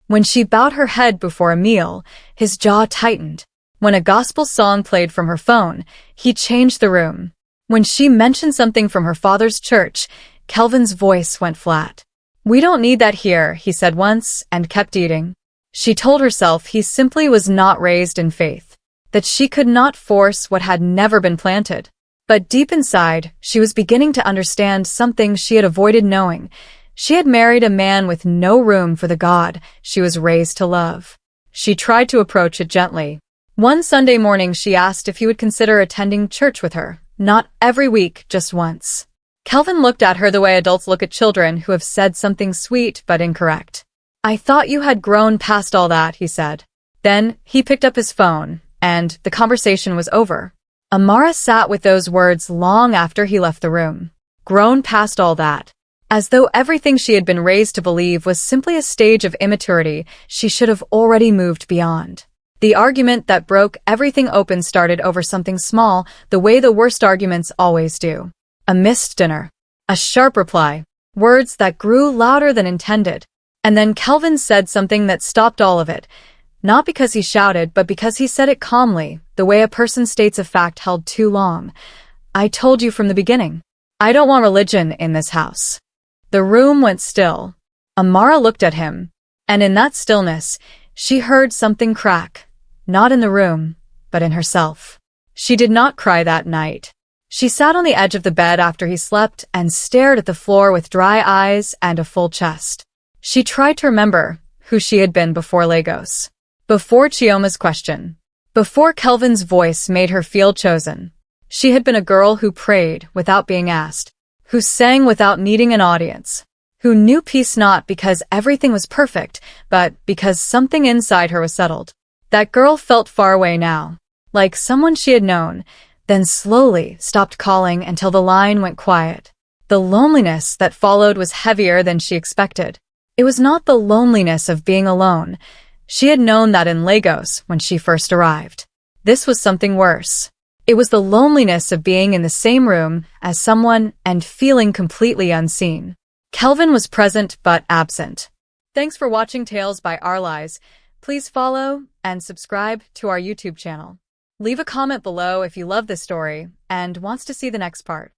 When she bowed her head before a meal, his jaw tightened. When a gospel song played from her phone, he changed the room. When she mentioned something from her father's church, Kelvin's voice went flat. "We don't need that here," he said once, and kept eating. She told herself he simply was not raised in faith, that she could not force what had never been planted. But deep inside, she was beginning to understand something she had avoided knowing. She had married a man with no room for the God she was raised to love. She tried to approach it gently. One Sunday morning, she asked if he would consider attending church with her, not every week, just once. Kelvin looked at her the way adults look at children who have said something sweet but incorrect. "I thought you had grown past all that," he said. Then he picked up his phone, and the conversation was over. Amara sat with those words long after he left the room. Grown past all that. As though everything she had been raised to believe was simply a stage of immaturity she should have already moved beyond. The argument that broke everything open started over something small, the way the worst arguments always do. A missed dinner. A sharp reply. Words that grew louder than intended. And then Kelvin said something that stopped all of it. Not because he shouted, but because he said it calmly, the way a person states a fact held too long. "I told you from the beginning. I don't want religion in this house." The room went still. Amara looked at him, and in that stillness, she heard something crack, not in the room, but in herself. She did not cry that night. She sat on the edge of the bed after he slept and stared at the floor with dry eyes and a full chest. She tried to remember who she had been before Lagos, before Chioma's question, before Kelvin's voice made her feel chosen. She had been a girl who prayed without being asked, who sang without needing an audience, who knew peace not because everything was perfect, but because something inside her was settled. That girl felt far away now, like someone she had known, then slowly stopped calling until the line went quiet. The loneliness that followed was heavier than she expected. It was not the loneliness of being alone. She had known that in Lagos when she first arrived. This was something worse. It was the loneliness of being in the same room as someone and feeling completely unseen. Kelvin was present but absent. Thanks for watching Tales by Arlise. Please follow and subscribe to our YouTube channel. Leave a comment below if you love this story and wants to see the next part.